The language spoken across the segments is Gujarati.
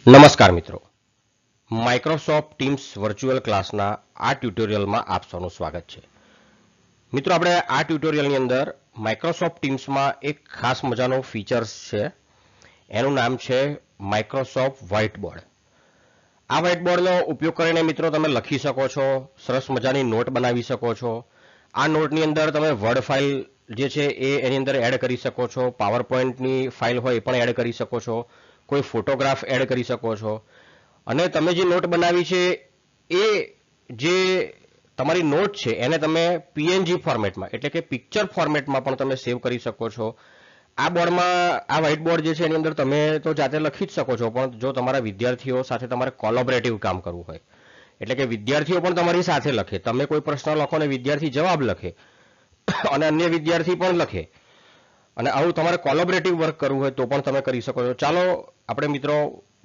નમસ્કાર મિત્રો, માઇક્રોસોફ્ટ ટીમ્સ વર્ચ્યુઅલ ક્લાસના આ ટ્યુટોરિયલમાં આપ સૌનું સ્વાગત છે. મિત્રો, આપણે આ ટ્યુટોરિયલની અંદર માઇક્રોસોફ્ટ ટીમ્સમાં એક ખાસ મજાનો ફીચર્સ છે. એનું નામ છે માઇક્રોસોફ્ટ વ્હાઇટ બોર્ડ. આ વ્હાઇટ બોર્ડનો ઉપયોગ કરીને મિત્રો તમે લખી શકો છો, સરસ મજાની નોટ બનાવી શકો છો. આ નોટની અંદર તમે વર્ડ ફાઇલ જે છે એની અંદર એડ કરી શકો છો, પાવર પોઈન્ટની ફાઇલ હોય એ પણ એડ કરી શકો છો, કોઈ ફોટોગ્રાફ એડ કરી શકો છો. અને તમે જે નોટ બનાવી છે એ જે તમારી નોટ છે એને તમે પીએનજી ફોર્મેટમાં એટલે કે પિક્ચર ફોર્મેટમાં પણ તમે સેવ કરી શકો છો. આ બોર્ડમાં આ વ્હાઇટ બોર્ડ જે છે એની અંદર તમે તો જાતે લખી જ શકો છો, પણ જો તમારા વિદ્યાર્થીઓ સાથે તમારે કોલોબરેટિવ કામ કરવું હોય એટલે કે વિદ્યાર્થીઓ પણ તમારી સાથે લખે, તમે કોઈ પ્રશ્ન લખો અને વિદ્યાર્થી જવાબ લખે અને અન્ય વિદ્યાર્થી પણ લખે અને આવું તમારે કોલોબરેટિવ વર્ક કરવું હોય તો પણ તમે કરી શકો છો. ચાલો આપણે મિત્રો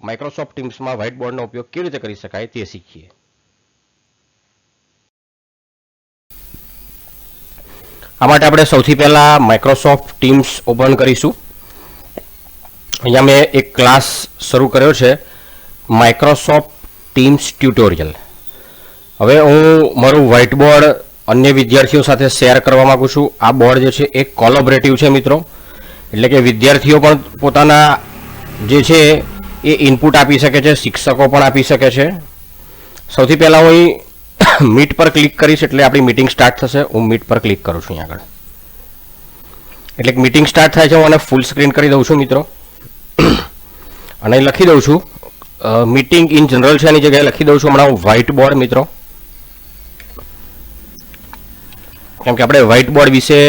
માઇક્રોસોફ્ટ ટીમ્સમાં વ્હાઇટ બોર્ડનો ઉપયોગ કેવી રીતે કરી શકાય તે શીખીએ. આ માટે આપણે સૌથી પહેલા માઇક્રોસોફ્ટ ટીમ્સ ઓપન કરીશું. અહીંયા મેં એક ક્લાસ શરૂ કર્યો છે, માઇક્રોસોફ્ટ ટીમ્સ ટ્યુટોરિયલ. હવે હું મારું વ્હાઇટ બોર્ડ અન્ય વિદ્યાર્થીઓ સાથે શેર કરવા માંગુ છું. આ બોર્ડ જે છે એ કોલોબરેટિવ છે મિત્રો, એટલે કે વિદ્યાર્થીઓ પણ પોતાના જે છે એ ઇનપુટ આપી શકે છે, શિક્ષકો પણ આપી શકે છે. સૌથી પહેલાં હું મીટ પર ક્લિક કરીશ એટલે આપણી મીટિંગ સ્ટાર્ટ થશે. હું મીટ પર ક્લિક કરું છું અહીંયા આગળ, એટલે મીટિંગ સ્ટાર્ટ થાય છે. હું આને ફૂલ સ્ક્રીન કરી દઉં છું મિત્રો અને લખી દઉં છું મીટિંગ ઇન જનરલ છે, એની જગ્યાએ લખી દઉં છું હમણાં હું વ્હાઇટ બોર્ડ મિત્રો, કેમ કે આપણે વ્હાઇટ બોર્ડ વિશે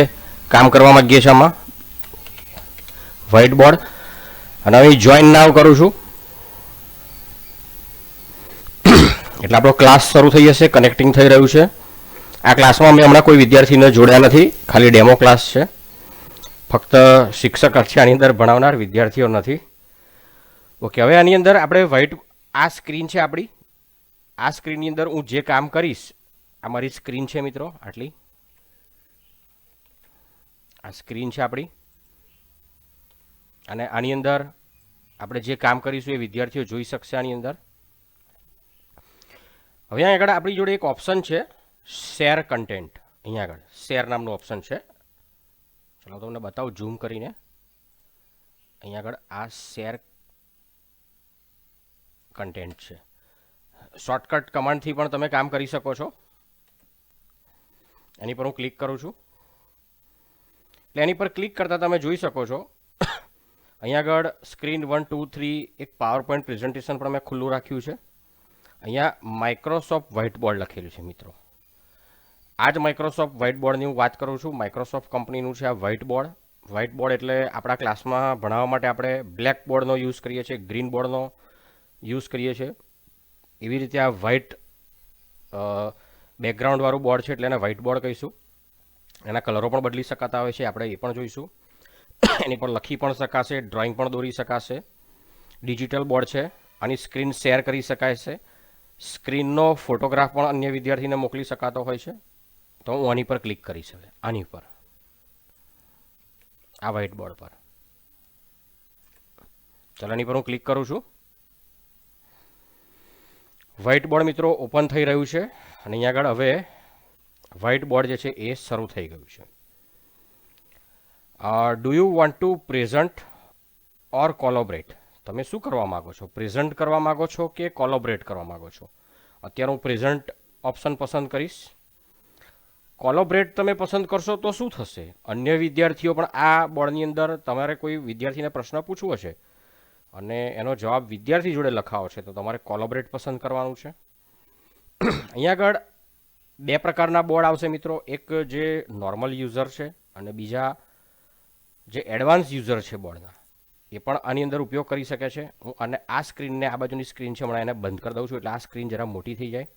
કામ કરવા માંગીએ છીએ આમાં વ્હાઇટ બોર્ડ. અને હવે જોઈન નાવ કરું છું એટલે આપણો ક્લાસ શરૂ થઈ જશે. કનેક્ટિંગ થઈ રહ્યું છે. આ ક્લાસમાં અમે હમણાં કોઈ વિદ્યાર્થીને જોડ્યા નથી, ખાલી ડેમો ક્લાસ છે. ફક્ત શિક્ષક છે આની અંદર, ભણાવનાર વિદ્યાર્થીઓ નથી. ઓકે, હવે આની અંદર આપણે વ્હાઇટ આ સ્ક્રીન છે આપણી. આ સ્ક્રીનની અંદર હું જે કામ કરીશ, આ મારી સ્ક્રીન છે મિત્રો, આટલી આ સ્ક્રીન છે આપણી. અને આની અંદર આપણે જે કામ કરીશું એ વિદ્યાર્થીઓ જોઈ શકશે આની અંદર. હવે અહીંયા આગળ આપણી જોડે એક ઓપ્શન છે શેર કન્ટેન્ટ. અહીંયા આગળ શેર નામનું ઓપ્શન છે. ચલો તમને બતાવું ઝૂમ કરીને. અહીંયા આગળ આ શેર કન્ટેન્ટ છે. શોર્ટકટ કમાન્ડથી પણ તમે કામ કરી શકો છો. એની પર હું ક્લિક કરું છું એટલે એની પર ક્લિક કરતાં તમે જોઈ શકો છો અહીંયા આગળ સ્ક્રીન 1 2 3 એક પાવર પોઈન્ટ પ્રેઝન્ટેશન પણ મેં ખુલ્લું રાખ્યું છે. અહીંયા માઇક્રોસોફ્ટ વ્હાઇટ બોર્ડ લખેલું છે મિત્રો. આ જ માઇક્રોસોફ્ટ વ્હાઇટ બોર્ડની હું વાત કરું છું. માઇક્રોસોફ્ટ કંપનીનું છે આ વ્હાઇટ બોર્ડ. વ્હાઇટ બોર્ડ એટલે આપણા ક્લાસમાં ભણાવવા માટે આપણે બ્લેક બોર્ડનો યુઝ કરીએ છીએ, ગ્રીન બોર્ડનો યુઝ કરીએ છીએ. એવી રીતે આ વ્હાઇટ બેકગ્રાઉન્ડવાળું બોર્ડ છે એટલે એને વ્હાઇટ બોર્ડ કહીશું. એના કલરો પણ બદલી શકાતા હોય છે, આપણે એ પણ જોઈશું. એની પર લખી પણ શકાશે, ડ્રોઈંગ પણ દોરી શકાશે. ડિજિટલ બોર્ડ છે, આની સ્ક્રીન શેર કરી શકાય છે. સ્ક્રીનનો ફોટોગ્રાફ પણ અન્ય વિદ્યાર્થીને મોકલી શકાતો હોય છે. તો હું આની પર ક્લિક કરીશ. હવે આની પર આ વ્હાઇટ બોર્ડ પર ચાલો આની પર હું ક્લિક કરું છું. વ્હાઇટ બોર્ડ મિત્રો ઓપન થઈ રહ્યું છે અને અહીંયા આગળ હવે વ્હાઇટ બોર્ડ જે છે એ શરૂ થઈ ગયું છે. Do you want to present or collaborate? તમે શું કરવા માગો છો? પ્રેઝન્ટ કરવા માગો છો કે કોલોબરેટ કરવા માગો છો? અત્યારે હું પ્રેઝન્ટ ઓપ્શન પસંદ કરીશ. કોલોબરેટ તમે પસંદ કરશો તો શું થશે? અન્ય વિદ્યાર્થીઓ પણ આ બોર્ડની અંદર તમારે કોઈ વિદ્યાર્થીને પ્રશ્ન પૂછવો હશે અને એનો જવાબ વિદ્યાર્થી જોડે લખાવો છે તો તમારે કોલોબરેટ પસંદ કરવાનું છે. અહીંયા આગળ બે પ્રકારના બોર્ડ આવશે મિત્રો. એક જે નોર્મલ યુઝર છે અને બીજા જે એડવાન્સ યુઝર છે બોર્ડના, એ પણ આની અંદર ઉપયોગ કરી શકે છે. હું અને આ સ્ક્રીનને, આ બાજુની સ્ક્રીન છે હમણાં એને બંધ કરી દઉં છું એટલે આ સ્ક્રીન જરા મોટી થઈ જાય.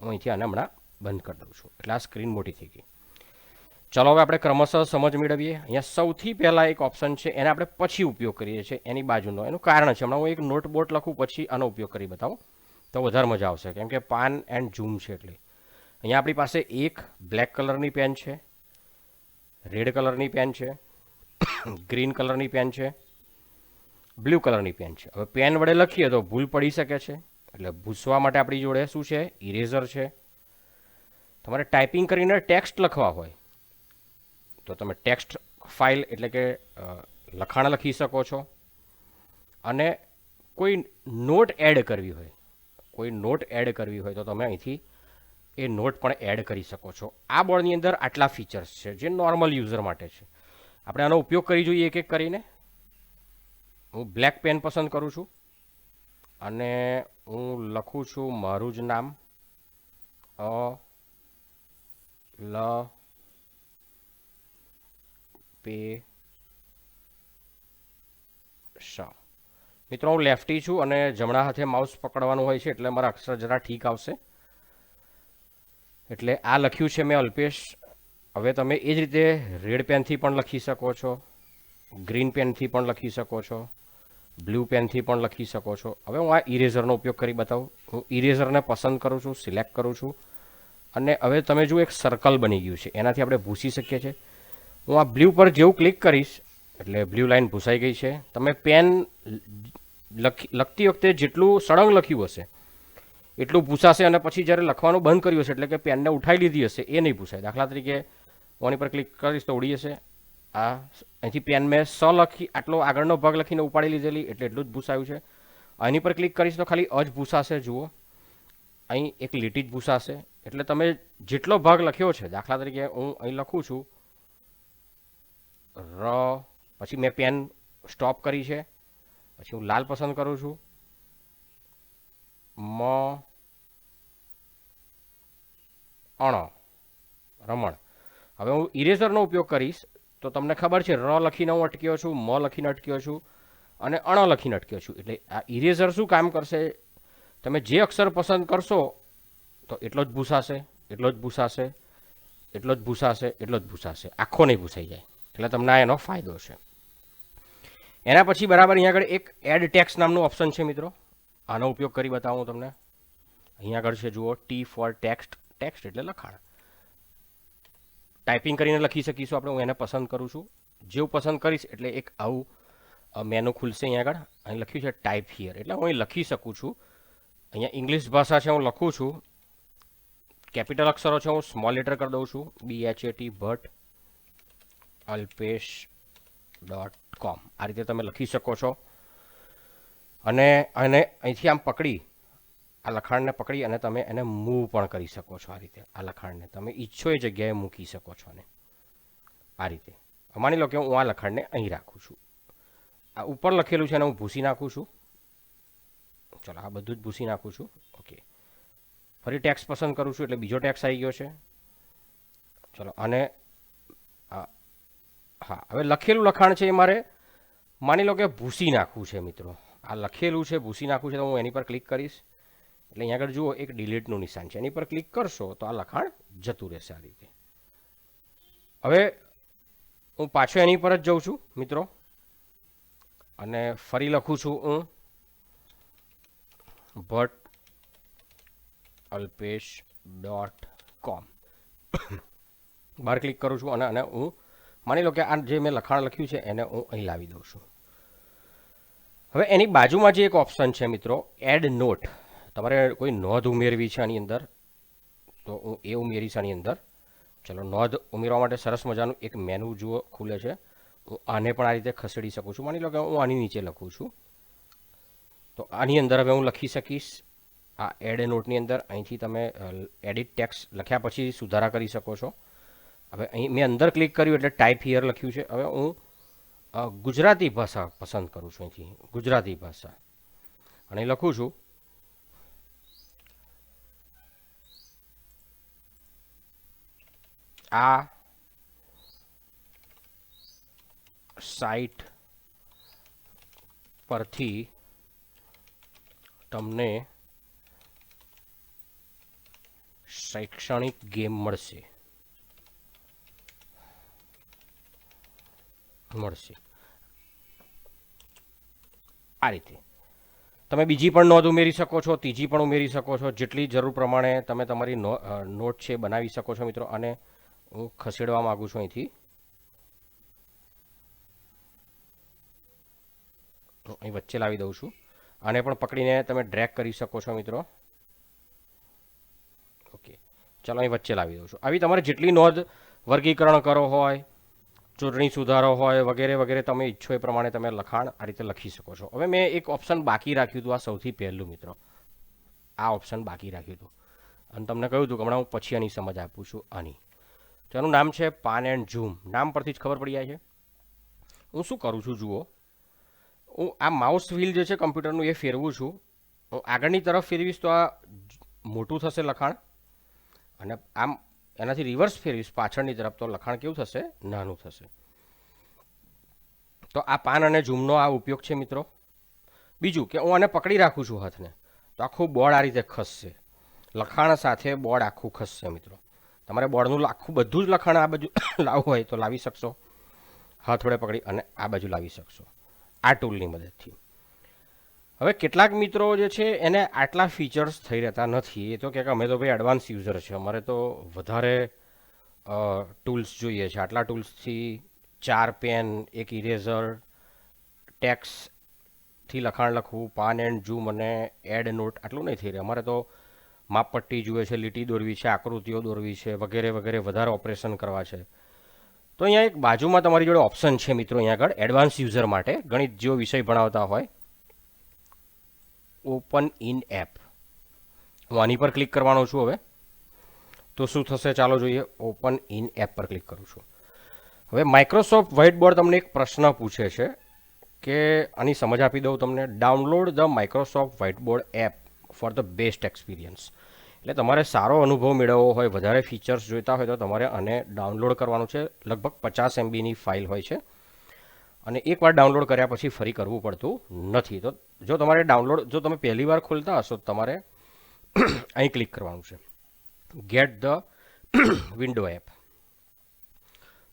હું અહીંથી આને હમણાં બંધ કરી દઉં છું એટલે આ સ્ક્રીન મોટી થઈ ગઈ. ચલો હવે આપણે ક્રમશઃ સમજ મેળવીએ. અહીંયા સૌથી પહેલાં એક ઓપ્શન છે એને આપણે પછી ઉપયોગ કરીએ છીએ, એની બાજુનો. એનું કારણ છે હમણાં હું એક નોટબોર્ડ લખું પછી આનો ઉપયોગ કરી બતાવું તો વધારે મજા આવશે, કેમ કે પાન એન્ડ ઝૂમ છે એટલે. અહીંયા આપણી પાસે એક બ્લેક કલરની પેન છે, રેડ કલરની પેન છે, ગ્રીન કલરની પેન છે, બ્લુ કલરની પેન છે. હવે પેન વડે લખીએ તો ભૂલ પડી શકે છે, એટલે ભૂસવા માટે આપણી જોડે શું છે? ઇરેઝર છે. તમારે ટાઈપિંગ કરીને ટેક્સ્ટ લખવા હોય તો તમે ટેક્સ્ટ ફાઇલ એટલે કે લખાણ લખી શકો છો. અને કોઈ નોટ એડ કરવી હોય તો તમે અહીંથી એ નોટ પણ એડ કરી શકો છો. આ બોર્ડની અંદર આટલા ફીચર્સ છે જે નોર્મલ યુઝર માટે છે. આપણે આનો ઉપયોગ કરી જોઈએ એક એક કરીને. હું બ્લેક પેન પસંદ કરું છું અને હું લખું છું મારું જ નામ, અ લ પે શ. મિત્રો હું લેફ્ટી છું અને જમણા હાથે માઉસ પકડવાનું હોય છે, એટલે મારા અક્ષર જરા ઠીક આવશે. એટલે આ લખ્યું છે મેં અલ્પેશ. હવે તમે એ જ રીતે રેડ પેનથી પણ લખી શકો છો, ગ્રીન પેનથી પણ લખી શકો છો, બ્લુ પેનથી પણ લખી શકો છો. હવે હું આ ઇરેઝરનો ઉપયોગ કરી બતાવું. હું ઇરેઝરને પસંદ કરું છું, સિલેક્ટ કરું છું અને હવે તમે જુઓ એક સર્કલ બની ગયું છે, એનાથી આપણે ભૂસી શકીએ છીએ. હું આ બ્લુ પર જેવું ક્લિક કરીશ એટલે બ્લુ લાઇન ભૂસાઈ ગઈ છે. તમે પેન લખતી વખતે જેટલું સળંગ લખ્યું હશે એટલું ભૂસાશે અને પછી જ્યારે લખવાનું બંધ કર્યું હશે એટલે કે પેનને ઉઠાવી લીધી હશે એ નહીં ભૂસાય. દાખલા તરીકે હું આની પર ક્લિક કરીશ તો ઉડી જશે. આ અહીંથી પેન મેં લખી આટલો આગળનો ભાગ લખીને ઉપાડી લીધેલી એટલે એટલું જ ભૂસાયું છે. આની પર ક્લિક કરીશ તો ખાલી જ ભૂસાશે. જુઓ અહીં એક લીટી જ ભૂસાશે. એટલે તમે જેટલો ભાગ લખ્યો છે, દાખલા તરીકે હું અહીં લખું છું ર, પછી મેં પેન સ્ટોપ કરી છે, પછી હું લાલ પસંદ કરું છું, મ અણ રમણ. હવે હું ઇરેઝરનો ઉપયોગ કરીશ તો તમને ખબર છે ર લખીને હું અટક્યો છું, મ લખીને અટક્યો છું અને અણ લખીને અટક્યો છું. એટલે આ ઇરેઝર શું કામ કરશે? તમે જે અક્ષર પસંદ કરશો તો એટલો જ ભૂસાશે, એટલો જ ભૂસાશે, એટલો જ ભૂસાશે, એટલો જ ભૂસાશે, આખો નહીં ભૂસાઈ જાય. એટલે તમને આ એનો ફાયદો છે. એના પછી બરાબર અહીંયા આગળ એક એડ ટેક્સ નામનું ઓપ્શન છે મિત્રો. આનો ઉપયોગ કરી બતાવું તમને. અહીંયા આગળ છે જુઓ, ટી ફોર ટેક્સ્ટ. ટેક્સ્ટ એટલે લખાણ. ટાઈપિંગ કરીને લખી શકીશું આપણે. હું એને પસંદ કરું છું. જેવું પસંદ કરીશ એટલે એક આવું મેનુ ખુલશે. અહીંયા આગળ અહીં લખ્યું છે ટાઈપ હિયર, એટલે હું અહીં લખી શકું છું. અહીંયા ઇંગ્લિશ ભાષા છે, હું લખું છું. કેપિટલ અક્ષરો છે, હું સ્મોલ લેટર કરી દઉં છું, BHAT ભટ્ટ alpesh.com. આ રીતે તમે લખી શકો છો. અને અહીંથી આમ પકડી આ લખાણને પકડી અને તમે એને મૂવ પણ કરી શકો છો. આ રીતે આ લખાણને તમે ઈચ્છો એ જગ્યાએ મૂકી શકો છો. અને આ રીતે માની લો કે હું આ લખાણને અહીં રાખું છું. આ ઉપર લખેલું છે અને હું ભૂસી નાખું છું. ચલો આ બધું જ ભૂસી નાખું છું. ઓકે, ફરી ટેક્સ પસંદ કરું છું એટલે બીજો ટેક્સ આવી ગયો છે. ચલો અને હા, હવે લખેલું લખાણ છે એ મારે માની લો કે ભૂસી નાખવું છે મિત્રો. આ લખેલું છે, ભૂસી નાખવું છે, તો હું એની પર ક્લિક કરીશ એટલે અહીંયા આગળ જુઓ એક ડિલીટનું નિશાન છે. એની પર ક્લિક કરશો તો આ લખાણ જતું રહેશે આ રીતે. હવે હું પાછો એની પર જ જઉં છું મિત્રો અને ફરી લખું છું હું ભટ્ટ alpesh.com. બહાર ક્લિક કરું છું અને હું માની લો કે આ જે મેં લખાણ લખ્યું છે એને હું અહીં લાવી દઉં છું. હવે એની બાજુમાં જે એક ઓપ્શન છે મિત્રો, એડ નોટ. તમારે કોઈ નોંધ ઉમેરવી છે આની અંદર તો હું એ ઉમેરીશ આની અંદર. ચલો નોંધ ઉમેરવા માટે સરસ મજાનું એક મેનુ જુઓ ખુલે છે. હું આને પણ આ રીતે ખસેડી શકું છું. માની લો કે હું આની નીચે લખું છું તો આની અંદર હવે હું લખી શકીશ. આ એડ નોટની અંદર અહીંથી તમે એડિટ ટેક્સ્ટ લખ્યા પછી સુધારા કરી શકો છો. હવે અહીં મેં અંદર ક્લિક કર્યું એટલે ટાઈપ હિયર લખ્યું છે. હવે હું ગુજરાતી ભાષા પસંદ કરું છું. અહીંથી ગુજરાતી ભાષા અને લખું છું આ સાઇટ પરથી તમને શૈક્ષણિક ગેમ મળશે. આ રીતે તમે બીજી પણ નોંધ ઉમેરી શકો છો, ત્રીજી પણ ઉમેરી શકો છો. જેટલી જરૂર પ્રમાણે તમે તમારી નોટ છે બનાવી શકો છો મિત્રો. અને હું ખસેડવા માગું છું અહીંથી અહીં વચ્ચે લાવી દઉં છું. આને પણ પકડીને તમે ડ્રેગ કરી શકો છો મિત્રો. ઓકે, ચાલો અહીં વચ્ચે લાવી દઉં છું. આવી તમારે જેટલી નોંધ વર્ગીકરણ કરો હોય, ચૂંટણી સુધારો હોય વગેરે વગેરે તમે ઈચ્છો એ પ્રમાણે તમે લખાણ આ રીતે લખી શકો છો. હવે મેં એક ઓપ્શન બાકી રાખ્યું હતું, આ સૌથી પહેલું મિત્રો, આ ઓપ્શન બાકી રાખ્યું હતું અને તમને કહ્યું હતું કે હમણાં હું પછી આની સમજ આપું છું. આની તેનું નામ છે પાન એન્ડ ઝૂમ. નામ પરથી જ ખબર પડી જાય છે. હું શું કરું છું જુઓ, હું આ માઉસ વ્હીલ જે છે કમ્પ્યુટરનું એ ફેરવું છું. હું આગળની તરફ ફેરવીશ તો આ મોટું થશે લખાણ, અને આમ એનાથી રિવર્સ ફેરવીશ પાછળની તરફ તો લખાણ કેવું થશે, નાનું થશે. તો આ પાન અને ઝૂમનો આ ઉપયોગ છે મિત્રો. બીજું કે હું આને પકડી રાખું છું હાથને તો આખું બોર્ડ આ રીતે ખસશે, લખાણ સાથે બોર્ડ આખું ખસશે મિત્રો. તમારે બોર્ડનું આખું બધું જ લખાણ આ બાજુ લાવવું હોય તો લાવી શકશો, હાથ વડે પકડી અને આ બાજુ લાવી શકશો આ ટૂલની મદદથી. હવે કેટલાક મિત્રો જે છે એને આટલા ફીચર્સ થઈ રહેતા નથી. એ તો કે અમે તો ભાઈ એડવાન્સ યુઝર છે, અમારે તો વધારે ટૂલ્સ જોઈએ છે. આટલા ટૂલ્સથી 4 પેન, એક ઇરેઝર, ટેક્સથી લખાણ લખવું, પાન એન્ડ ઝૂમ અને એડ નોટ આટલું નહીં થઈ રહ્યું. અમારે તો માપપટ્ટી જોઈએ છે, લીટી દોરવી છે, આકૃતિઓ દોરવી છે વગેરે વગેરે વધારે ઓપરેશન કરવા છે. તો અહીંયા એક બાજુમાં તમારી જોડે ઓપ્શન છે મિત્રો, અહીંયા આગળ એડવાન્સ યુઝર માટે ગણિત જેવો વિષય ભણાવતા હોય, ઓપન ઇન એપ. હું આની પર ક્લિક કરવાનો છું. હવે તો શું થશે ચાલો જોઈએ. ઓપન ઇન એપ પર ક્લિક કરું છું. હવે માઇક્રોસોફ્ટ વ્હાઇટ બોર્ડ તમને એક પ્રશ્ન પૂછે છે કે આની સમજ આપી દઉં તમને. Download the Microsoft white board app for the best experience. એટલે તમારે સારો અનુભવ મેળવવો હોય, વધારે ફીચર્સ જોઈતા હોય તો તમારે આને ડાઉનલોડ કરવાનું છે. લગભગ 50 MBની ફાઇલ હોય છે અને એકવાર ડાઉનલોડ કર્યા પછી ફરી કરવું પડતું નથી. તો જો તમારે ડાઉનલોડ, જો તમે પહેલી વાર ખોલતા હશો તો તમારે અહીં ક્લિક કરવાનું છે, ગેટ ધ વિન્ડો એપ.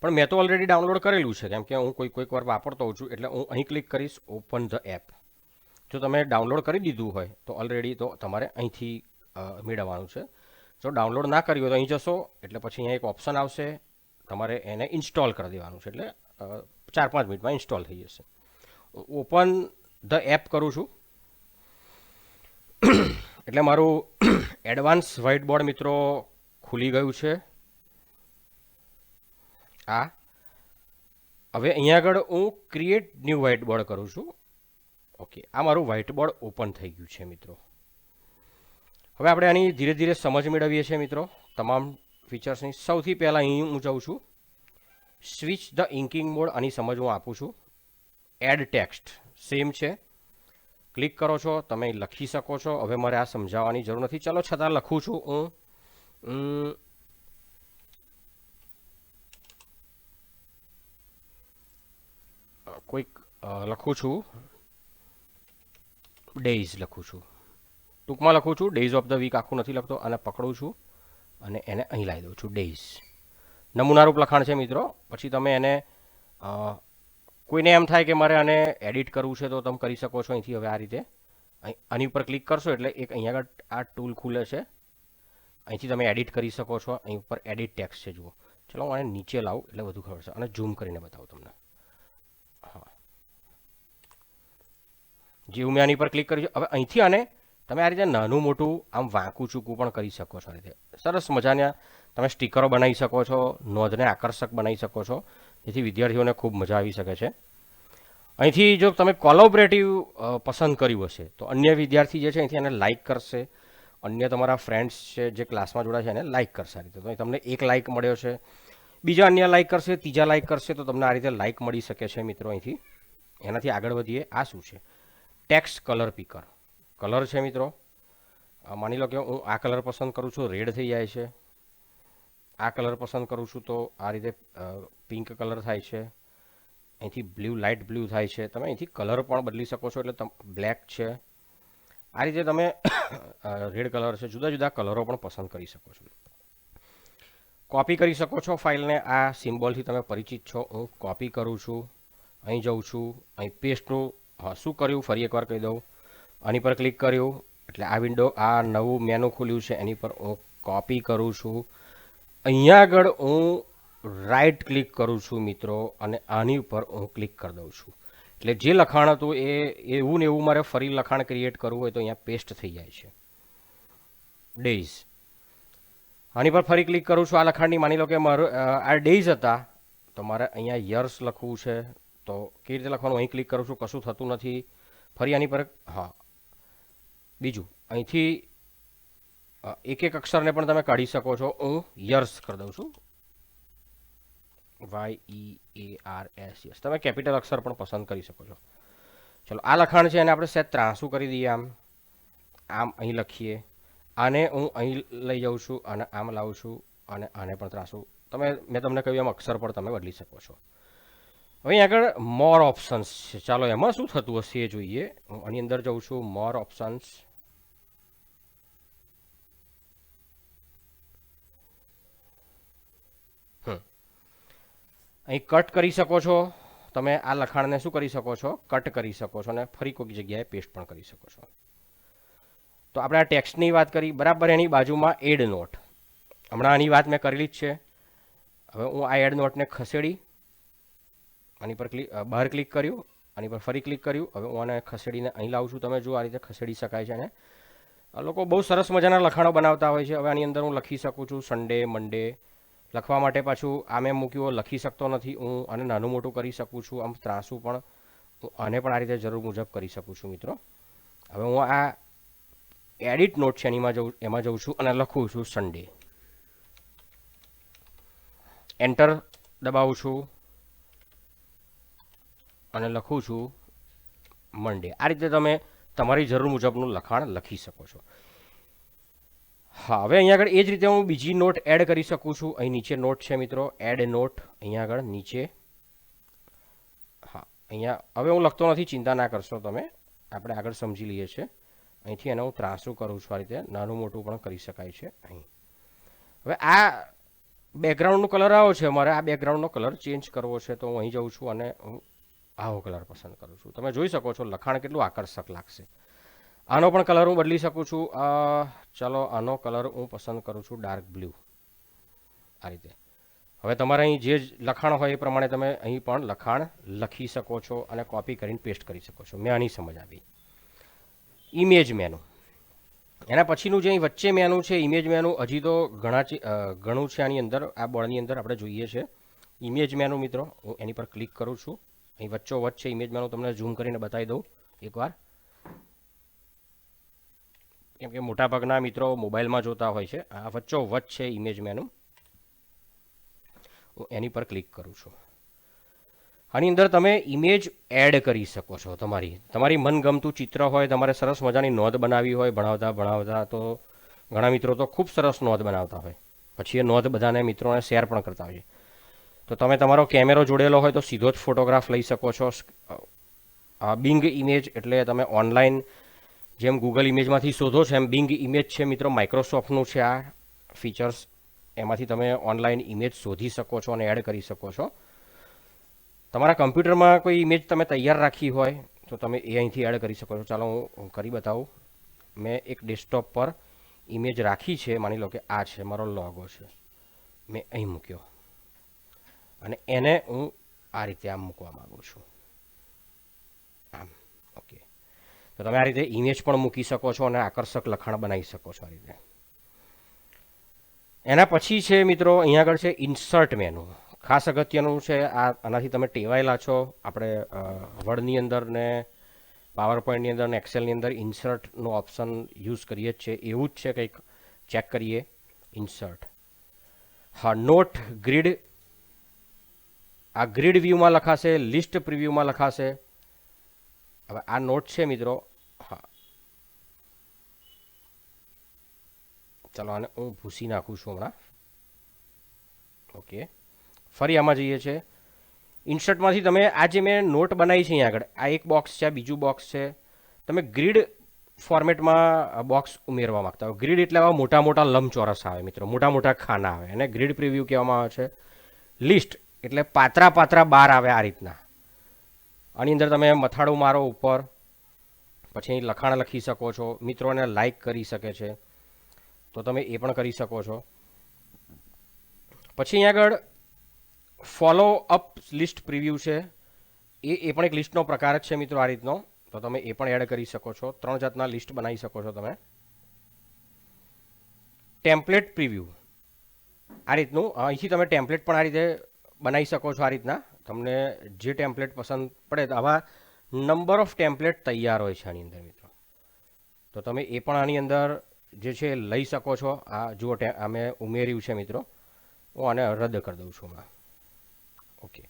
પણ મેં તો ઓલરેડી ડાઉનલોડ કરેલું છે, કેમ કે હું કોઈક વાર વાપરતો હોઉં છું, એટલે હું અહીં ક્લિક કરીશ ઓપન ધ એપ. જો તમે ડાઉનલોડ કરી દીધું હોય તો ઓલરેડી તો તમારે અહીંથી મેળવવાનું છે. જો ડાઉનલોડ ના કર્યું હોય તો અહીં જશો એટલે પછી અહીંયા એક ઓપ્શન આવશે, તમારે એને ઇન્સ્ટોલ કરી દેવાનું છે. એટલે 4-5 મિનિટમાં ઇન્સ્ટોલ થઈ જશે. ઓપન ધ એપ કરું છું એટલે મારું એડવાન્સ વ્હાઇટ બોર્ડ મિત્રો ખુલી ગયું છે. આ હવે અહીંયા આગળ હું ક્રિએટ ન્યૂ વ્હાઇટ બોર્ડ કરું છું. ઓકે, આ મારું વ્હાઇટ બોર્ડ ઓપન થઈ ગયું છે મિત્રો. હવે આપણે આની ધીરે ધીરે સમજ મેળવીએ છીએ મિત્રો, તમામ ફીચર્સની. સૌથી પહેલાં અહીં હું જાઉં છું સ્વિચ ધ ઇન્કિંગ મોડ. આની સમજ હું આપું છું. એડ ટેક્સ્ટ સેમ છે, ક્લિક કરો છો તમે લખી શકો છો. હવે મારે આ સમજાવવાની જરૂર નથી, ચાલો છતાં લખું છું હું. કોઈક લખું છું, ડેઝ લખું છું, ટૂંકમાં લખું છું. ડેઝ ઓફ ધ વીક આખું નથી લખતો. અને પકડું છું અને એને અહીં લાવી દઉં છું, ડેઝ. નમૂનારૂપ લખાણ છે મિત્રો. પછી તમે એને કોઈને એમ થાય કે મારે આને એડિટ કરવું છે તો તમે કરી શકો છો અહીંથી. હવે આ રીતે આની ઉપર ક્લિક કરશો એટલે એક અહીંયા આગળ આ ટૂલ ખુલે છે, અહીંથી તમે એડિટ કરી શકો છો. અહીં ઉપર એડિટ ટેક્સ્ટ છે, જુઓ. ચલો હું આને નીચે લાવું એટલે વધુ ખબર છે, અને ઝૂમ કરીને બતાવું તમને. હા, જેવું મેં આની પર ક્લિક કર્યું. હવે અહીંથી આને તમે આ રીતે નાનું મોટું આમ વાંકું ચૂકું પણ કરી શકો છો. આ રીતે સરસ મજાના તમે સ્ટીકરો બનાવી શકો છો, નોંધને આકર્ષક બનાવી શકો છો, જેથી વિદ્યાર્થીઓને ખૂબ મજા આવી શકે છે. અહીંથી જો તમે કોલોબરેટિવ પસંદ કર્યું હશે તો અન્ય વિદ્યાર્થી જે છે અહીંથી એને લાઇક કરશે, અન્ય તમારા ફ્રેન્ડ્સ છે જે ક્લાસમાં જોડાય છે એને લાઇક કરશે. આ રીતે તો તમને એક લાઇક મળ્યો છે, બીજા અન્ય લાઇક કરશે, ત્રીજા લાઇક કરશે, તો તમને આ રીતે લાઇક મળી શકે છે મિત્રો. અહીંથી એનાથી આગળ વધીએ. આ શું છે? Text colour પિકર. કલર છે મિત્રો. માની લો કે હું આ કલર પસંદ કરું છું, રેડ થઈ જાય છે. આ કલર પસંદ કરું છું તો આ રીતે પિંક કલર થાય છે. અહીંથી બ્લુ, લાઇટ બ્લુ થાય છે. તમે અહીંથી કલર પણ બદલી શકો છો. એટલે બ્લેક છે, આ રીતે તમે રેડ કલર છે, જુદા જુદા કલરો પણ પસંદ કરી શકો છો. કોપી કરી શકો છો ફાઇલને. આ સિમ્બોલથી તમે પરિચિત છો. હું કોપી કરું છું, અહીં જઉં છું, અહીં પેસ્ટનું શું કર્યું ફરી એકવાર કહી દઉં. આની પર ક્લિક કર્યું એટલે આ વિન્ડો, આ નવું મેનુ ખુલ્યું છે, એની પર હું કોપી કરું છું. અહીંયા આગળ હું રાઇટ ક્લિક કરું છું મિત્રો, અને આની ઉપર હું ક્લિક કરી દઉં છું. એટલે જે લખાણ હતું એ એવું ને એવું મારે ફરી લખાણ ક્રિએટ કરવું હોય તો અહીંયા પેસ્ટ થઈ જાય છે. ડેઝ. આની પર ફરી ક્લિક કરું છું. આ લખાણની માની લો કે મારું આ ડેઝ હતા, તો મારે અહીંયા યર્સ લખવું છે. તો કેવી રીતે લખવાનું? અહીં ક્લિક કરું છું, કશું થતું નથી. ફરી આની પર હા, બીજું અહીંથી એક એક અક્ષરને પણ તમે કાઢી શકો છો. હું યર્સ કરી દઉં છું, YEARS. યસ, તમે કેપિટલ અક્ષર પણ પસંદ કરી શકો છો. ચલો, આ લખાણ છે એને આપણે સેજ ત્રાંસું કરી દઈએ. આમ અહીં લખીએ. આને હું અહીં લઈ જાઉં છું અને આમ લાવું છું અને આને પણ ત્રાંસું. મેં તમને કહ્યું એમ અક્ષર પણ તમે બદલી શકો છો. હવે આગળ મોર ઓપ્શન્સ છે. ચાલો એમાં શું થતું હશે એ જોઈએ. હું આની અંદર જાઉં છું, મોર ઓપ્શન્સ. અહીં કટ કરી શકો છો. તમે આ લખાણને શું કરી શકો છો? કટ કરી શકો છો અને ફરી કોઈક જગ્યાએ પેસ્ટ પણ કરી શકો છો. તો આપણે આ ટેક્સ્ટની વાત કરી, બરાબર. એની બાજુમાં એડ નોટ. હમણાં આની વાત મેં કરેલી જ છે. હવે હું આ એડ નોટને ખસેડી આની પર બહાર ક્લિક કર્યું, આની પર ફરી ક્લિક કર્યું. હવે હું આને ખસેડીને અહીં લાવું છું. તમે જો આ રીતે ખસેડી શકાય છે. અને આ લોકો બહુ સરસ મજાના લખાણો બનાવતા હોય છે. હવે આની અંદર હું લખી શકું છું સન્ડે, મંડે. લખવા માટે પાછું આ મેં મૂક્યું, લખી શકતો નથી. હું આને નાનું મોટું કરી શકું છું. આમ ત્રાંસું પણ આને પણ આ રીતે જરૂર મુજબ કરી શકું છું મિત્રો. હવે હું આ એડિટ નોટ છે એમાં જઉં છું અને લખું છું સન્ડે. એન્ટર દબાવું છું અને લખું છું મંડે. આ રીતે તમે તમારી જરૂર મુજબનું લખાણ લખી શકો છો. હા, હવે અહીંયા આગળ એ જ રીતે હું બીજી નોટ એડ કરી શકું છું. અહીં નીચે નોટ છે મિત્રો, એડ નોટ. અહીંયા આગળ નીચે હા, અહીંયા હવે હું લખતો નથી, ચિંતા ના કરશો તમે, આપણે આગળ સમજી લઈએ છીએ. અહીંથી એને હું ત્રાંસું કરું છું. આ રીતે નાનું મોટું પણ કરી શકાય છે અહીં. હવે આ બેકગ્રાઉન્ડનો કલર આવો છે, મારે આ બેકગ્રાઉન્ડનો કલર ચેન્જ કરવો છે. તો હું અહીં જાઉં છું અને હું આવો કલર પસંદ કરું છું. તમે જોઈ શકો છો લખાણ કેટલું આકર્ષક લાગશે. આનો પણ કલર હું બદલી શકું છું. ચાલો આનો કલર હું પસંદ કરું છું ડાર્ક બ્લુ. આ રીતે. હવે તમારે અહીં જે લખાણ હોય એ પ્રમાણે તમે અહીં પણ લખાણ લખી શકો છો અને કોપી કરીને પેસ્ટ કરી શકો છો. મેં આની સમજ આપી. Image menu. એના પછીનું જે અહીં વચ્ચે મેનુ છે, ઇમેજ મેનુ, હજી તો ઘણું છે આની અંદર. આ બોર્ડની અંદર આપણે જોઈએ છે ઇમેજ મેનુ મિત્રો. હું એની પર ક્લિક કરું છું. અહીં વચ્ચોવચ્ચ છે ઇમેજ મેનુ. તમને ઝૂમ કરીને બતાવી દઉં એકવાર, કેમ કે મોટાભાગના મિત્રો મોબાઈલમાં જોતા હોય છે. આ વચ્ચોવચ્ચ છે ઇમેજ મેનુ. હું એની પર ક્લિક કરું છું. આની અંદર તમે ઇમેજ એડ કરી શકો છો. તમારી મનગમતું ચિત્ર હોય, તમારે સરસ મજાની નોંધ બનાવી હોય ભણાવતા, તો ઘણા મિત્રો તો ખૂબ સરસ નોંધ બનાવતા હોય, પછી એ નોંધ બધાને મિત્રોને શેર પણ કરતા હોય. તો તમે તમારો કેમેરો જોડેલો હોય તો સીધો જ ફોટોગ્રાફ લઈ શકો છો. બિંગ ઇમેજ એટલે તમે ઓનલાઈન જેમ ગૂગલ ઇમેજમાંથી શોધો છો એમ બિંગ ઇમેજ છે મિત્રો, માઇક્રોસોફ્ટનું છે આ ફીચર્સ. એમાંથી તમે ઓનલાઈન ઇમેજ શોધી શકો છો અને એડ કરી શકો છો. તમારા કમ્પ્યુટરમાં કોઈ ઇમેજ તમે તૈયાર રાખી હોય તો તમે એ અહીંથી એડ કરી શકો છો. ચાલો હું કરી બતાવું. મેં એક ડેસ્કટોપ પર ઇમેજ રાખી છે. માની લો કે આ છે મારો લોગો છે, મેં અહીં મૂક્યો અને એને હું આ રીતે આમ મૂકવા માગું છું. આમ ઓકે. તો તમે આ રીતે ઇમેજ પણ મૂકી શકો છો અને આકર્ષક લખાણ બનાવી શકો છો આ રીતે. એના પછી છે મિત્રો અહીંયા આગળ છે ઇન્સર્ટ મેનુ. ખાસ અગત્યનું છે. આનાથી તમે ટેવાયેલા છો. આપણે વર્ડની અંદર ને પાવર પોઈન્ટની અંદર ને એક્સેલની અંદર ઇન્સર્ટનો ઓપ્શન યુઝ કરીએ જ છે. એવું જ છે કંઈક. ચેક કરીએ ઇન્સર્ટ. હા, નોટ ગ્રીડ. આ ગ્રીડ વ્યૂમાં લખાશે, લિસ્ટ પ્રિવ્યુમાં લખાશે. હવે આ નોટ છે મિત્રો. હા, ચાલો આને હું ભૂસી નાખું છું હમણાં. ઓકે, ફરી આમાં જઈએ છીએ. ઇન્સર્ટમાંથી તમે આ જે મેં નોટ બનાવી છે અહીંયા આગળ, આ એક બોક્સ છે, આ બીજું બોક્સ છે. તમે ગ્રીડ ફોર્મેટમાં બોક્સ ઉમેરવા માગતા હો. ગ્રીડ એટલે આવા મોટા મોટા લંબચોરસ આવે મિત્રો, મોટા મોટા ખાના આવે, એને ગ્રીડ પ્રિવ્યૂ કહેવામાં આવે છે. લિસ્ટ એટલે પાત્રા બાર આવે આ રીતના. આની અંદર તમે મથાળું મારો ઉપર, પછી લખાણ લખી શકો છો. મિત્રોને લાઈક કરી શકે છે તો તમે એ પણ કરી શકો છો. પછી અહીંયા આગળ ફોલો અપ લિસ્ટ પ્રિવ્યૂ છે. એ પણ એક લિસ્ટનો પ્રકાર જ છે મિત્રો આ રીતનો. તો તમે એ પણ એડ કરી શકો છો. 3 જાતના લિસ્ટ બનાવી શકો છો તમે. ટેમ્પલેટ પ્રિવ્યૂ આ રીતનું અહીંથી તમે ટેમ્પલેટ પણ આ રીતે બનાવી શકો છો. આ રીતના તમને જે ટેમ્પલેટ પસંદ પડે તો આવા નંબર ઓફ ટેમ્પલેટ તૈયાર હોય છે આની અંદર મિત્રો. તો તમે એ પણ આની અંદર જે છે લઈ શકો છો. આ જુઓ અમે ઉમેર્યું છે મિત્રો. હું આને રદ કરી દઉં છું. ઓકે.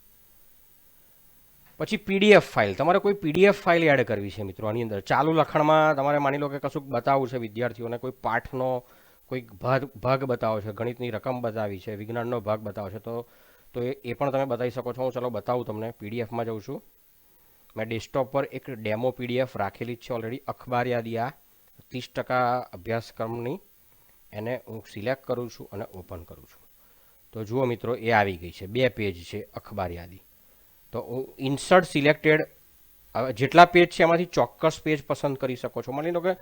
પછી પીડીએફ ફાઇલ, તમારે કોઈ પીડીએફ ફાઇલ એડ કરવી છે મિત્રો આની અંદર. ચાલુ લખાણમાં તમારે માની લો કે કશુંક બતાવવું છે વિદ્યાર્થીઓને, કોઈ પાઠનો કોઈક ભાગ બતાવો છે, ગણિતની રકમ બતાવી છે, વિજ્ઞાનનો ભાગ બતાવો છે, તો એ પણ તમે બતાવી શકો છો. હું ચલો બતાવું તમને. પીડીએફમાં જાઉં છું. મેં ડેસ્કટોપ પર એક ડેમો પીડીએફ રાખેલી જ છે ઓલરેડી. અખબાર યાદી આ 30% અભ્યાસક્રમની, એને હું સિલેક્ટ કરું છું અને ઓપન કરું છું. તો જુઓ મિત્રો એ આવી ગઈ છે. 2 પેજ છે અખબાર યાદી. તો હું ઇન્સર્ટ સિલેક્ટેડ, જેટલા પેજ છે એમાંથી ચોક્કસ પેજ પસંદ કરી શકો છો. માની લો કે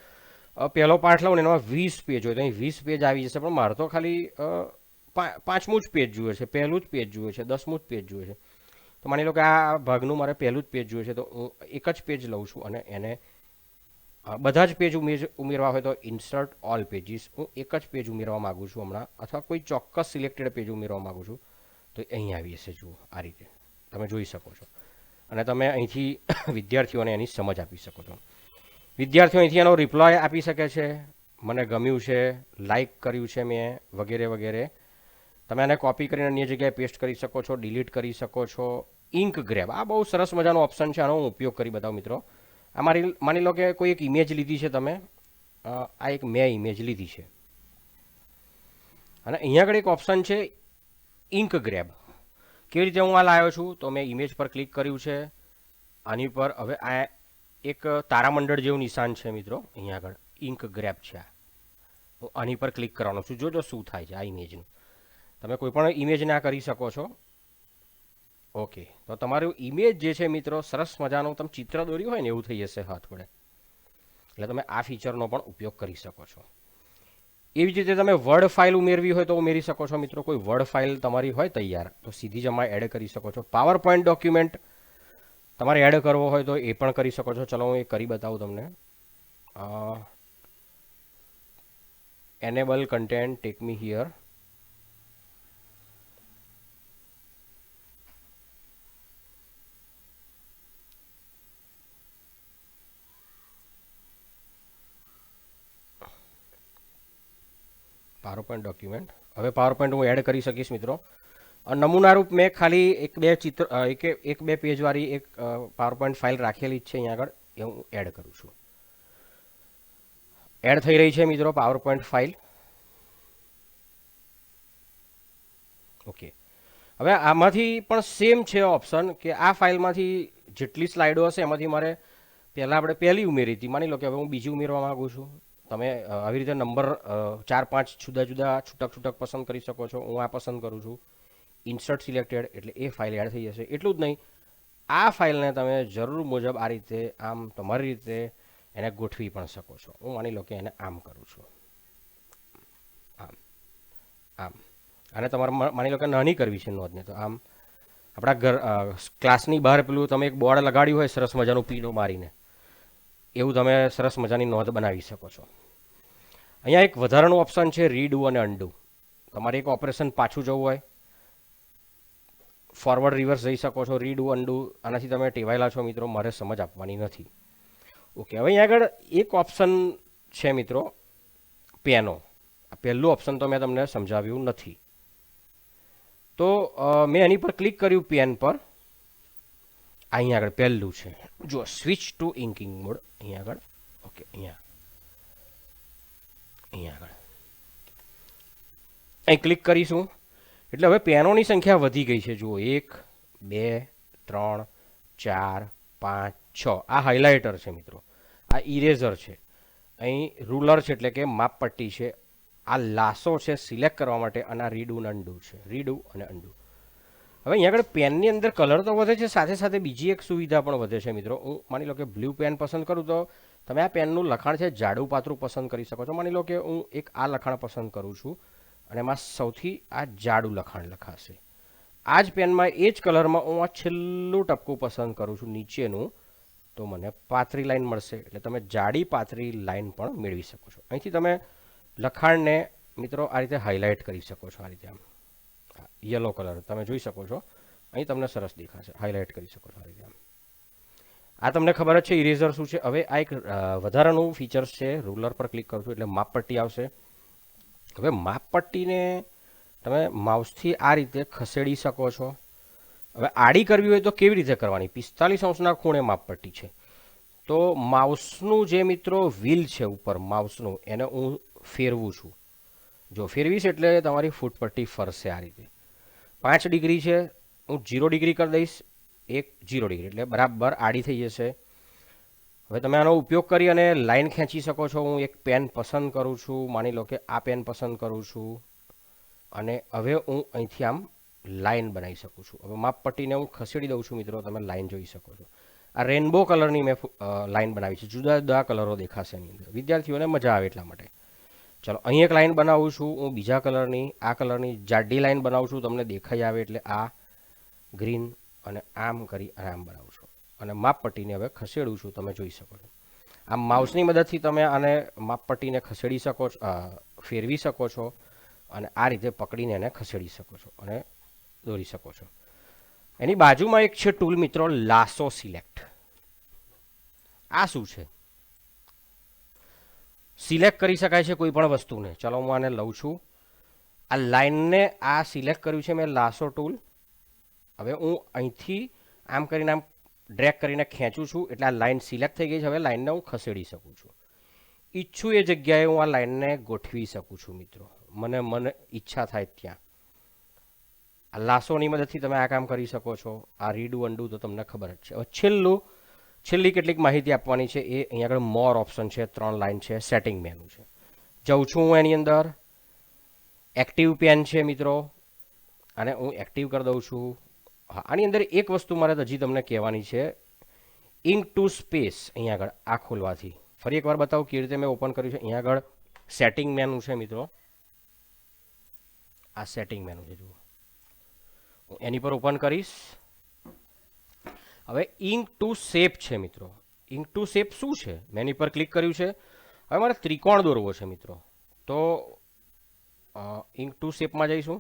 પહેલો પાઠ લઉં ને એમાં 20 પેજ હોય તો અહીં 20 પેજ આવી જશે, પણ મારે તો ખાલી 5મું જ પેજ જોઈએ છે, પહેલું જ પેજ જોઈએ છે, 10મું જ પેજ જોઈએ છે. તો માની લો કે આ ભાગનું મારે પહેલું જ પેજ જોઈએ છે, તો હું એક જ પેજ લઉં છું અને એને બધા જ પેજ ઉમેરવા હોય તો ઇન્સર્ટ ઓલ પેજીસ. હું એક જ પેજ ઉમેરવા માગું છું હમણાં, અથવા કોઈ ચોક્કસ સિલેક્ટેડ પેજ ઉમેરવા માગું છું, તો અહીં આવી જશે. જુઓ આ રીતે તમે જોઈ શકો છો. અને તમે અહીંથી વિદ્યાર્થીઓને એની સમજ આપી શકો છો. વિદ્યાર્થીઓ અહીંથી એનો રિપ્લાય આપી શકે છે. મને ગમ્યું છે, લાઇક કર્યું છે મેં, વગેરે વગેરે. તમે આને કોપી કરીને અન્ય જગ્યાએ પેસ્ટ કરી શકો છો, ડિલીટ કરી શકો છો. ઇન્ક ગ્રેબ, આ બહુ સરસ મજાનો ઓપ્શન છે. આનો હું ઉપયોગ કરી બતાવું મિત્રો. આ માની લો કે કોઈ એક ઇમેજ લીધી છે તમે. આ એક મેં ઇમેજ લીધી છે અને અહીંયા આગળ એક ઓપ્શન છે ઇન્ક ગ્રેબ. કેવી રીતે હું આ લાવ્યો છું? તો મેં ઇમેજ પર ક્લિક કર્યું છે. આની પર હવે આ એક તારામંડળ જેવું નિશાન છે મિત્રો. અહીંયા આગળ ઇન્ક ગ્રેબ છે. હું આની પર ક્લિક કરવાનો છું. જોજો શું થાય છે આ ઇમેજનું. તમે કોઈ પણ ઇમેજને આ કરી શકો છો. ઓકે, તો તમારું ઇમેજ જે છે મિત્રો સરસ મજાનું તમે ચિત્ર દોર્યું હોય ને એવું થઈ જશે હાથ વડે. એટલે તમે આ ફીચરનો પણ ઉપયોગ કરી શકો છો. એવી જ રીતે તમે વર્ડ ફાઇલ ઉમેરવી હોય તો ઉમેરી શકો છો મિત્રો. કોઈ વર્ડ ફાઇલ તમારી હોય તૈયાર તો સીધી જ આમાં એડ કરી શકો છો. પાવર પોઈન્ટ ડોક્યુમેન્ટ તમારે એડ કરવો હોય તો એ પણ કરી શકો છો. ચલો હું એ કરી બતાવું તમને. enable content, take me here. Power point document. હવે પાવર પોઈન્ટ હું એડ કરી શકીશ મિત્રો. નમૂના રૂપ મેં ખાલી એક બે પેજવાળી એક પાવર પોઈન્ટ ફાઇલ રાખેલી જ છે અહીંયા આગળ. એ હું એડ કરું છું. એડ થઈ રહી છે મિત્રો પાવર પોઈન્ટ ફાઇલ. ઓકે, હવે આમાંથી પણ સેમ છે ઓપ્શન કે આ ફાઇલમાંથી જેટલી સ્લાઇડો હશે એમાંથી મારે પહેલાં આપણે પહેલી ઉમેરી હતી. માની લો કે હવે હું બીજી ઉમેરવા માગું છું. તમે આવી રીતે નંબર 4-5 જુદા જુદા છૂટક પસંદ કરી શકો છો. હું આ પસંદ કરું છું. ઇન્સર્ટ સિલેક્ટેડ એટલે એ ફાઇલ એડ થઈ જશે. એટલું જ નહીં, આ ફાઇલને તમે જરૂર મુજબ આ રીતે આમ તમારી રીતે એને ગોઠવી પણ શકો છો. હું માની લો કે એને આમ કરું છું. આમ અને તમારે માની લો કે નાની કરવી છે નોંધને, તો આમ આપણા ક્લાસની બહાર પેલું તમે એક બોર્ડ લગાડ્યું હોય સરસ મજાનું પીળો મારીને, એવું તમે સરસ મજાની નોંધ બનાવી શકો છો. અહીંયા એક વધારાનું ઓપ્શન છે રીડુ અને અન્ડુ. તમારે એક ઓપરેશન પાછું જવું હોય, ફોરવર્ડ રિવર્સ જઈ શકો છો. રીડુ અન્ડુ આનાથી તમે ટેવાયેલા છો મિત્રો, મારે સમજ આપવાની નથી. ઓકે, હવે અહીંયા આગળ એક ઓપ્શન છે મિત્રો પેનો. આ પહેલું ઓપ્શન તો મેં તમને સમજાવ્યું નથી. તો મેં એની પર ક્લિક કર્યું પેન પર. અહીંયા આગળ પહેલું છે જો સ્વિચ ટુ ઇન્કિંગ મોડ. અહીંયા આગળ ઓકે, અહીંયા આગળ અહીં ક્લિક કરીશું એટલે હવે પેનોની સંખ્યા વધી ગઈ છે. જુઓ 1 2 3 4 5 6. આ હાઇલાઇટર છે મિત્રો. આ ઇરેઝર છે. અહીં રૂલર છે એટલે કે માપપટ્ટી છે. આ લાસો છે સિલેક્ટ કરવા માટે, અને આ રીડુ અને અન્ડુ છે. રીડુ અને અન્ડુ. હવે અહીંયા આગળ પેનની અંદર કલર તો વધે છે, સાથે સાથે બીજી એક સુવિધા પણ વધે છે મિત્રો. હું માની લો કે બ્લુ પેન પસંદ કરું તો તમે આ પેનનું લખાણ છે જાડું પાતળું પસંદ કરી શકો છો. માની લો કે હું એક આ લખાણ પસંદ કરું છું અને એમાં સૌથી આ જાડું લખાણ લખાશે. આ જ પેનમાં એ જ કલરમાં હું આ છેલ્લું ટપકું પસંદ કરું છું નીચેનું, તો મને પાતળી લાઈન મળશે. એટલે તમે જાડી પાતળી લાઈન પણ મેળવી શકો છો. અહીંથી તમે લખાણને મિત્રો આ રીતે હાઇલાઇટ કરી શકો છો. આ રીતે આમ યલો કલર તમે જોઈ શકો છો, અહીં તમને સરસ દેખાશે. હાઇલાઇટ કરી શકો છો આ રીતે આમ. આ તમને ખબર જ છે ઇરેઝર શું છે. હવે આ એક વધારાનું ફીચર્સ છે. રૂલર પર ક્લિક કરશો એટલે માપપટ્ટી આવશે. હવે માપપટ્ટીને તમે માઉસથી આ રીતે ખસેડી શકો છો. હવે આડી કરવી હોય તો કેવી રીતે કરવાની? 45 અંશના ખૂણે માપપટ્ટી છે. તો માઉસનું જે મિત્રો વ્હીલ છે ઉપર માઉસનું, એને હું ફેરવું છું. જો ફેરવીશ એટલે તમારી ફૂટપટ્ટી ફરશે આ રીતે. 5 ડિગ્રી છે, હું 0 ડિગ્રી કરી દઈશ. 0 ડિગ્રી એટલે બરાબર આડી થઈ જશે. હવે તમે આનો ઉપયોગ કરી અને લાઈન ખેંચી શકો છો. હું એક પેન પસંદ કરું છું. માની લો કે આ પેન પસંદ કરું છું અને હવે હું અહીંથી આમ લાઈન બનાવી શકું છું. હવે માપપટ્ટીને હું ખસેડી દઉં છું મિત્રો, તમે લાઈન જોઈ શકો છો. આ રેનબો કલરની મેં લાઈન બનાવી છે. જુદા જુદા કલરો દેખાશે એની અંદર, વિદ્યાર્થીઓને મજા આવે એટલા માટે. ચલો અહીં એક લાઈન બનાવું છું હું બીજા કલરની. આ કલરની જાડી લાઈન બનાવું છું, તમને દેખાઈ આવે એટલે આ ગ્રીન, અને આમ કરી અને આમ બનાવું છું. અને માપપટ્ટીને હવે ખસેડું છું, તમે જોઈ શકો છો. આમ માઉસની મદદથી તમે આને માપપટ્ટીને ખસેડી શકો છો, ફેરવી શકો છો, અને આ રીતે પકડીને એને ખસેડી શકો છો અને દોરી શકો છો. એની બાજુમાં એક છે ટૂલ મિત્રો, લાસો સિલેક્ટ. આ શું છે? સિલેક્ટ કરી શકાય છે કોઈ પણ વસ્તુને. ચલો હું આને લઉં છું. આ લાઇનને આ સિલેક્ટ કર્યું છે મેં, લાસો ટૂલ. હવે હું અહીંથી આમ કરીને આમ ડ્રેગ કરીને ખેંચું છું એટલે આ લાઇન સિલેક્ટ થઈ ગઈ છે. હવે લાઇનને હું ખસેડી શકું છું. ઈચ્છું એ જગ્યાએ હું આ લાઇનને ગોઠવી શકું છું મિત્રો, મને ઈચ્છા થાય ત્યાં. આ લાસોની મદદથી તમે આ કામ કરી શકો છો. આ રીડુ અન્ડુ તો તમને ખબર જ છે. હવે છેલ્લી કેટલીક માહિતી આપવાની છે. એ અહીંયા આગળ મોર ઓપ્શન છે, 3 લાઇન છે, સેટિંગ મેનુ છે. જઉં છું હું એની અંદર. એક્ટિવ પેન છે મિત્રો, અને હું એક્ટિવ કરી દઉં છું. હા, આની અંદર એક વસ્તુ મારે હજી તમને કહેવાની છે. ઇન્ક ટુ સ્પેસ અહીંયા આગળ આ ખોલવાથી ફરી એકવાર બતાવું કેવી રીતે મેં ઓપન કર્યું છે. અહીંયા આગળ સેટિંગ મેનુ છે મિત્રો, આ સેટિંગ મેનુ છે જુઓ. હું એની પર ઓપન કરીશ. હવે ઇન્ક ટુ શેપ છે મિત્રો. ઇન્ક ટુ શેપ શું છે? મેં એની પર ક્લિક કર્યું છે. હવે મારે ત્રિકોણ દોરવો છે મિત્રો, તો ઇન્ક ટુ શેપમાં જઈશું.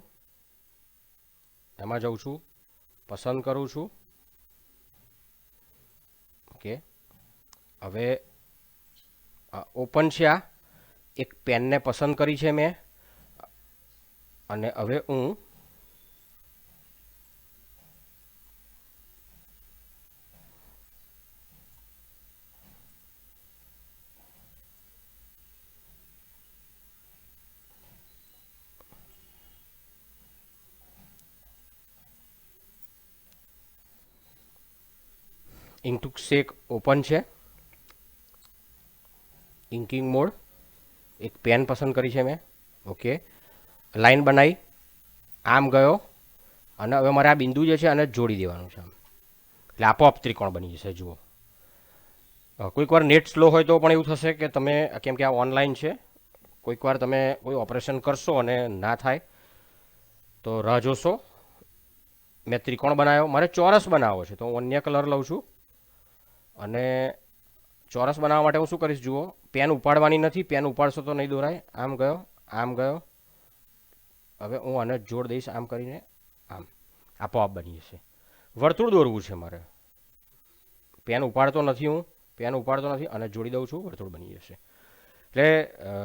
એમાં જઉં છું, પસંદ કરું છું. ઓકે, હવે ઓપન છે. આ એક પેનને પસંદ કરી છે મેં, અને હવે હું ઇન્ક ટુ શેપ ઓપન છે. ઇન્કિંગ મોડ, એક પેન પસંદ કરી છે મેં. ઓકે, લાઈન બનાવી, આમ ગયો, અને હવે મારે આ બિંદુ જે છે આને જોડી દેવાનું છે આમ, એટલે આપોઆપ ત્રિકોણ બની જશે. જુઓ, કોઈક વાર નેટ સ્લો હોય તો પણ એવું થશે કે તમે, કેમ કે આ ઓનલાઈન છે, કોઈક વાર તમે કોઈ ઓપરેશન કરશો અને ના થાય તો રાહ જોશો. મેં ત્રિકોણ બનાવ્યો, મારે ચોરસ બનાવવો છે તો હું અન્ય કલર લઉં છું. અને ચોરસ બનાવવા માટે હું શું કરીશ જુઓ, પેન ઉપાડવાની નથી. પેન ઉપાડશો તો નહીં દોરાય. આમ ગયો, આમ ગયો. હવે હું આને જોડ દઈશ આમ કરીને, આમ આપોઆપ બની જશે. વર્તુળ દોરવું છે મારે, પેન ઉપાડતો નથી, હું પેન ઉપાડતો નથી અને જોડી દઉં છું, વર્તુળ બની જશે. એટલે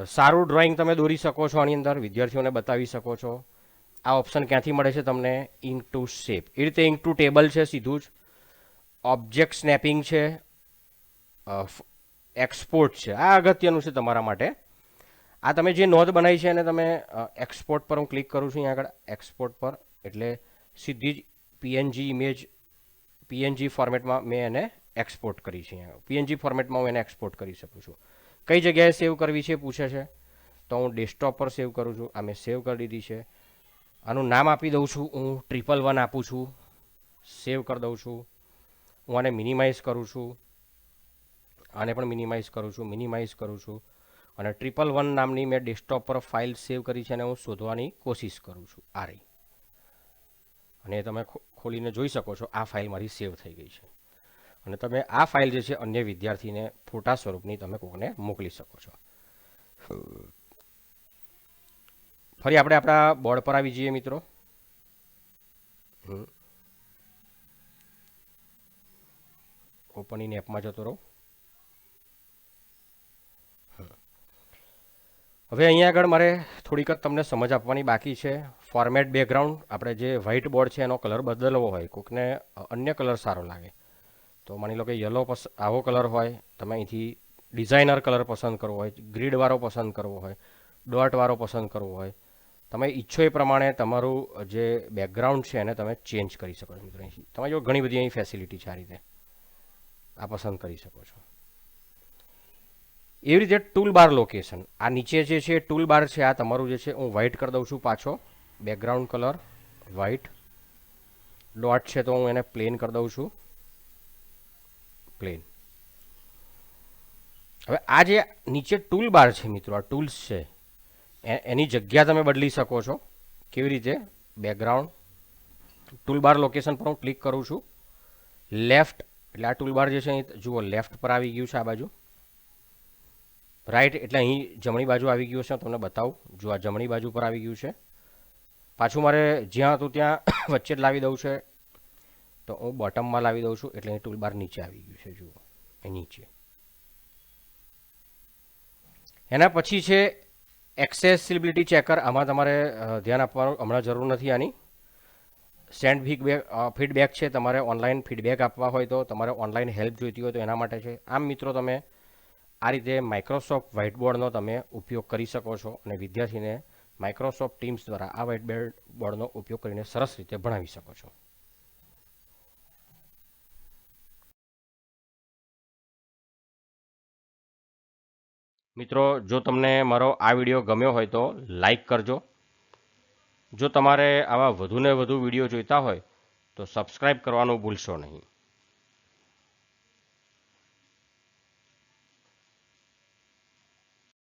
સારું ડ્રોઈંગ તમે દોરી શકો છો. આની અંદર વિદ્યાર્થીઓને બતાવી શકો છો. આ ઓપ્શન ક્યાંથી મળે છે તમને? Ink two shape. એ રીતે ઇન્ક ટુ ટેબલ છે સીધું જ. ઓબ્જેક્ટ સ્નેપિંગ છે, એક્સપોર્ટ છે. આ અગત્યનું છે તમારા માટે. આ તમે જે નોંધ બનાવી છે એને તમે એક્સપોર્ટ પર હું ક્લિક કરું છું અહીંયા આગળ, એક્સપોર્ટ પર, એટલે સીધી જ પીએનજી ઇમેજ, પીએનજી ફોર્મેટમાં મેં એને એક્સપોર્ટ કરી છે. પીએનજી ફોર્મેટમાં હું એને એક્સપોર્ટ કરી શકું છું. કઈ જગ્યાએ સેવ કરવી છે પૂછે છે, તો હું ડેસ્કટોપ પર સેવ કરું છું. આ મેં સેવ કરી દીધી છે. આનું નામ આપી દઉં છું હું, 111 આપું છું, સેવ કરી દઉં છું. હું આને મિનિમાઇઝ કરું છું, આને પણ મિનિમાઇઝ કરું છું, મિનિમાઇઝ કરું છું. અને 111 નામની મેં ડેસ્કટોપ પર ફાઇલ સેવ કરી છે અને હું શોધવાની કોશિશ કરું છું. આ રહી. અને તમે ખોલીને જોઈ શકો છો આ ફાઇલ મારી સેવ થઈ ગઈ છે અને તમે આ ફાઇલ જે છે અન્ય વિદ્યાર્થીને ફોટા સ્વરૂપની તમે કોઈને મોકલી શકો છો. ફરી આપણે આપણા બોર્ડ પર આવી જઈએ મિત્રો. ઓપન ઇન એપમાં જતો રહો. હવે અહીંયા આગળ મારે થોડીક જ તમને સમજ આપવાની બાકી છે. ફોર્મેટ બેકગ્રાઉન્ડ, આપણે જે વ્હાઇટ બોર્ડ છે એનો કલર બદલવો હોય, કોઈકને અન્ય કલર સારો લાગે તો માની લો કે યલો આવો કલર હોય, તમે અહીંથી ડિઝાઇનર કલર પસંદ કરવો હોય, ગ્રીડવાળો પસંદ કરવો હોય, ડોટવાળો પસંદ કરવો હોય, તમે ઈચ્છો એ પ્રમાણે તમારું જે બેકગ્રાઉન્ડ છે એને તમે ચેન્જ કરી શકો છો મિત્રો. અહીંથી તમારી જો ઘણી બધી અહીં ફેસિલિટી છે, આ રીતે આ પસંદ કરી શકો છો. એવી રીતે ટૂલ બાર લોકેશન, આ નીચે જે છે ટૂલ બાર છે, આ તમારું જે છે હું વ્હાઇટ કરી દઉં છું પાછો, બેકગ્રાઉન્ડ કલર વ્હાઇટ. ડોટ છે તો હું એને પ્લેન કરી દઉં છું, પ્લેન. હવે આ જે નીચે ટૂલ બાર છે મિત્રો, આ ટૂલ્સ છે, એની જગ્યા તમે બદલી શકો છો. કેવી રીતે? બેકગ્રાઉન્ડ ટૂલ બાર લોકેશન પર હું ક્લિક કરું છું, લેફ્ટ એટલે આ ટૂલ બાર જે છે અહીં જુઓ લેફ્ટ પર આવી ગયું છે, આ બાજુ રાઈટ એટલે અહીં જમણી બાજુ આવી ગયું છે. તમને બતાવું, જો આ જમણી બાજુ પર આવી ગયું છે. પાછું મારે જ્યાં હતું ત્યાં વચ્ચે જ લાવી દઉં છે તો હું બોટમમાં લાવી દઉં છું એટલે અહીં ટૂલ બાર નીચે આવી ગયું છે. જુઓ એ નીચે. એના પછી છે એક્સેસિબિલિટી ચેકર. આમાં તમારે ધ્યાન આપવાનું હમણાં જરૂર નથી આની. સેન્ડ ફીડબેક છે, તમારે ઓનલાઈન ફીડબેક આપવા હોય તો, તમારે ઓનલાઈન હેલ્પ જોઈતી હોય તો એના માટે છે. આમ મિત્રો તમે આ રીતે માઇક્રોસોફ્ટ વ્હાઇટબોર્ડનો તમે ઉપયોગ કરી શકો છો અને વિદ્યાર્થીને માઇક્રોસોફ્ટ ટીમ્સ દ્વારા આ વ્હાઇટબોર્ડનો ઉપયોગ કરીને સરસ રીતે ભણાવી શકો છો. મિત્રો જો તમને મારો આ વિડીયો ગમ્યો હોય તો લાઈક કરજો. જો તમારે આવા વધુને વધુ વિડીયો જોઈતા હોય તો સબસ્ક્રાઈબ કરવાનું ભૂલશો નહીં.